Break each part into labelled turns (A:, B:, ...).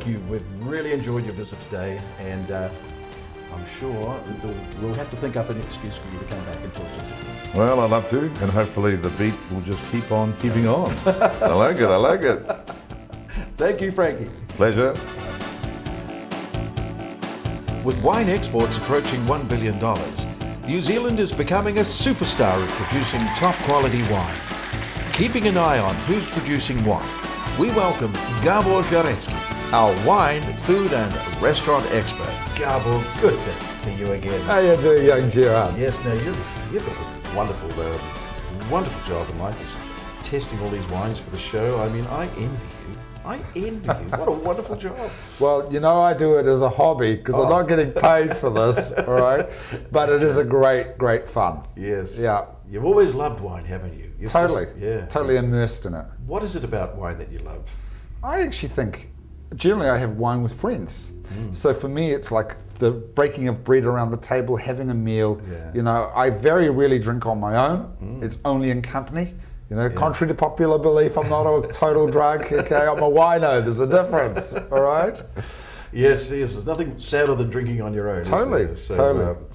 A: thank you. We've really enjoyed your visit today, and I'm sure we'll have to think up an excuse for you to come back and talk to us again.
B: Well, I'd love to, and hopefully the beat will just keep on keeping on. I like it.
A: Thank you, Frankie.
B: Pleasure.
C: With wine exports approaching $1 billion, New Zealand is becoming a superstar at producing top quality wine. Keeping an eye on who's producing what, we welcome Gabor Show, our wine, food and restaurant expert.
A: Gabor, good to see you again.
D: How you doing, young Gerard?
A: Yes, no, you've got a wonderful job in life, is testing all these wines for the show. I mean, I envy you. What a wonderful job.
D: Well, you know, I do it as a hobby because I'm not getting paid for this, all right? But it is a great fun.
A: Yes.
D: Yeah.
A: You've always loved wine, haven't you?
D: Totally. Totally immersed in it.
A: What is it about wine that you love?
D: I actually think, generally I have wine with friends. So for me, it's like the breaking of bread around the table, having a meal.
A: Yeah.
D: You know, I very rarely drink on my own. It's only in company. You know, contrary to popular belief, I'm not a total drunk, okay? I'm a wino, there's a difference, all right?
A: Yes, there's nothing sadder than drinking on your own.
D: Totally,
A: is there? So,
D: totally.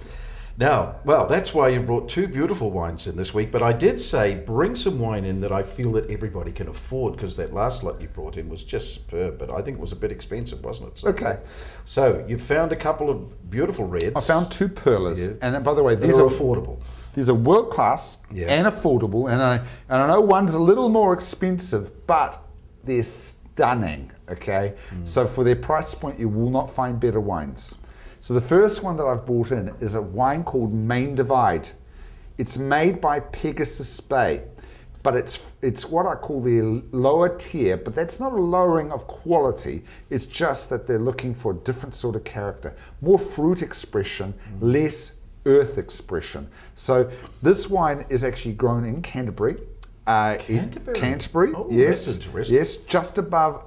A: Now, well, that's why you brought two beautiful wines in this week, but I did say bring some wine in that I feel that everybody can afford, because that last lot you brought in was just superb, but I think it was a bit expensive, wasn't it? So,
D: Okay.
A: So you found a couple of beautiful reds.
D: I found two perlers,
A: Yeah.
D: and by the way,
A: These are affordable.
D: These are world class and affordable, and I know one's a little more expensive, but they're stunning. Okay, so for their price point, you will not find better wines. So the first one that I've brought in is a wine called Main Divide. It's made by Pegasus Bay, but it's what I call the lower tier, but that's not a lowering of quality. It's just that they're looking for a different sort of character, more fruit expression, less earth expression. So this wine is actually grown in Canterbury. Canterbury,
A: Oh,
D: yes,
A: that's interesting.
D: yes, just above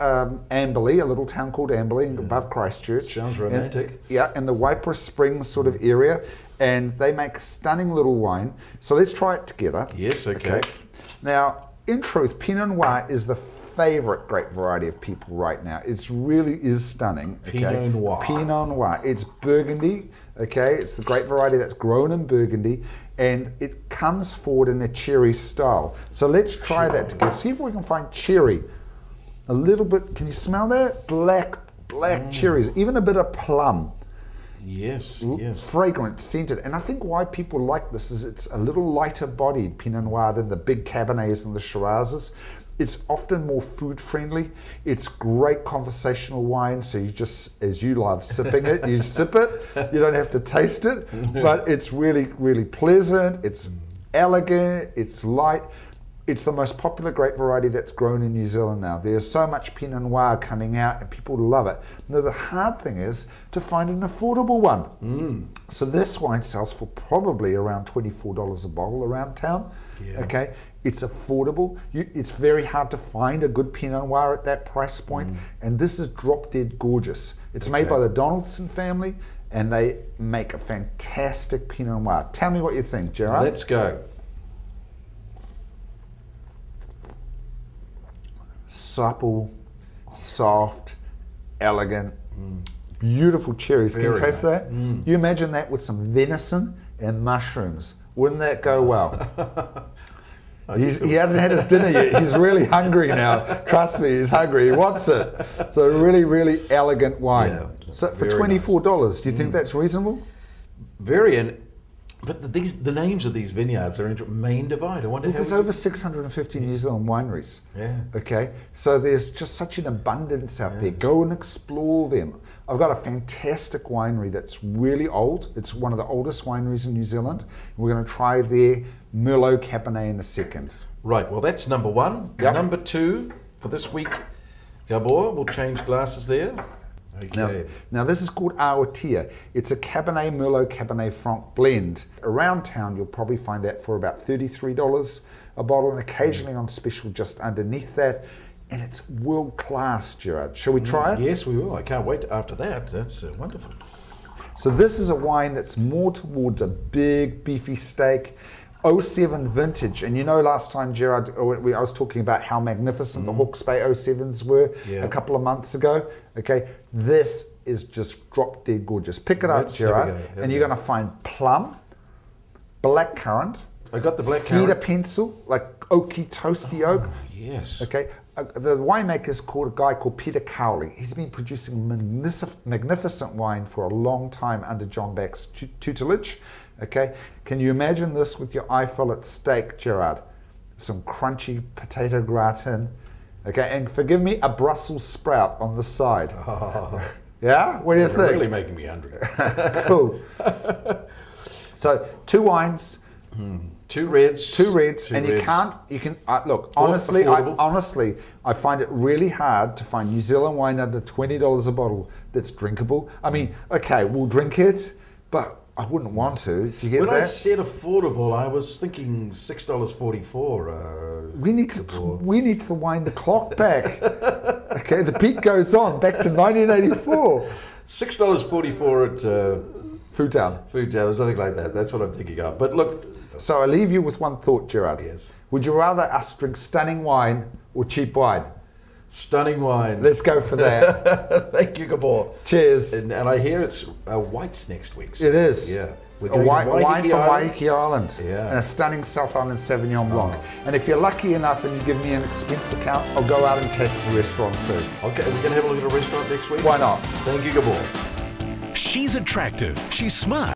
D: Amberley, a little town called Amberley, above Christchurch.
A: Sounds romantic.
D: In the Waipara Springs sort of area, and they make stunning little wine. So let's try it together.
A: Yes, okay.
D: Now, in truth, Pinot Noir is the favorite grape variety of people right now. It really is stunning.
A: Pinot Noir.
D: Pinot Noir. It's Burgundy. Okay, it's the grape variety that's grown in Burgundy, and it comes forward in a cherry style. So let's try that together. See if we can find cherry. A little bit. Can you smell that? Black cherries. Even a bit of plum.
A: Yes.
D: Fragrant, scented. And I think why people like this is it's a little lighter bodied Pinot Noir than the big Cabernets and the Shirazes. It's often more food friendly. It's great conversational wine, so you just, as you love sipping it, you sip it. You don't have to taste it, but it's really pleasant. It's elegant. It's light. It's the most popular grape variety that's grown in New Zealand now. There's so much Pinot Noir coming out, and people love it. Now the hard thing is to find an affordable one. So this wine sells for probably around $24 a bottle around town.
A: Yeah.
D: Okay. It's affordable. It's very hard to find a good Pinot Noir at that price point, and this is drop dead gorgeous. It's made by the Donaldson family, and they make a fantastic Pinot Noir. Tell me what you think, Gerard.
A: Let's go.
D: Supple, soft, elegant, beautiful cherries. Can you
A: Very
D: taste that? You imagine that with some venison and mushrooms. Wouldn't that go well? He hasn't had his dinner yet. He's really hungry now. Trust me, he's hungry. He wants it. So really elegant wine.
A: Yeah,
D: So for
A: very
D: $24, do you think that's reasonable?
A: But the names of these vineyards are Main Divide. I wonder
D: Well,
A: how
D: there's over 650 New Zealand wineries.
A: Yeah.
D: Okay, so there's just such an abundance out there. Go and explore them. I've got a fantastic winery that's really old. It's one of the oldest wineries in New Zealand. We're going to try their Merlot Cabernet in a second.
A: Right, well that's number one.
D: Yep.
A: Number two for this week, Gabor, we'll change glasses there. Okay.
D: Now this is called Aotea. It's a Cabernet Merlot Cabernet Franc blend. Around town you'll probably find that for about $33 a bottle, and occasionally on special just underneath that. And it's world class, Gerard. Shall we try it?
A: Yes, we will. I can't wait after that. That's wonderful.
D: So this is a wine that's more towards a big beefy steak. 07 vintage, and you know last time, Gerard, I was talking about how magnificent the Hawke's Bay 07s were a couple of months ago. Okay, this is just drop dead gorgeous. Pick it up, Gerard, and you're going to find plum, blackcurrant.
A: I got the blackcurrant.
D: Cedar pencil, like oaky, toasty oak.
A: Yes.
D: Okay. The winemaker is a guy called Peter Cowley. He's been producing magnificent wine for a long time under John Back's tutelage. Okay, can you imagine this with your eye fillet steak, Gerard? Some crunchy potato gratin. Okay, and forgive me, a Brussels sprout on the side.
A: Oh,
D: yeah, what do you
A: you're
D: think?
A: really making me hungry.
D: Cool. So 2 wines.
A: 2 reds.
D: 2 reds,
A: two
D: and
A: reds.
D: you can look, honestly,
A: affordable.
D: I find it really hard to find New Zealand wine under $20 a bottle that's drinkable. I mean, okay, we'll drink it, but I wouldn't want to. Do you get
A: When
D: that?
A: I said affordable, I was thinking $6.44.
D: We need to wind the clock back. Okay, the beat goes on back to 1984.
A: $6.44 at
D: Food Town.
A: Food Town or something like that. That's what I'm thinking of. But look,
D: So I leave you with one thought, Gerard.
A: Yes.
D: Would you rather us drink stunning wine or cheap wine?
A: stunning wine.
D: Let's go for that.
A: Thank you, Gabor.
D: Cheers.
A: And I hear it's whites next week. So
D: It is.
A: Yeah. We're
D: A
A: going to
D: wine from
A: Waiheke Island.
D: Waiheke Island.
A: Yeah.
D: And a stunning South Island Sauvignon Blanc. And if you're lucky enough and you give me an expense account, I'll go out and taste the restaurant too.
A: Okay, we're going to have a look at a restaurant next week?
D: Why not?
A: Thank you, Gabor.
C: She's attractive. She's smart.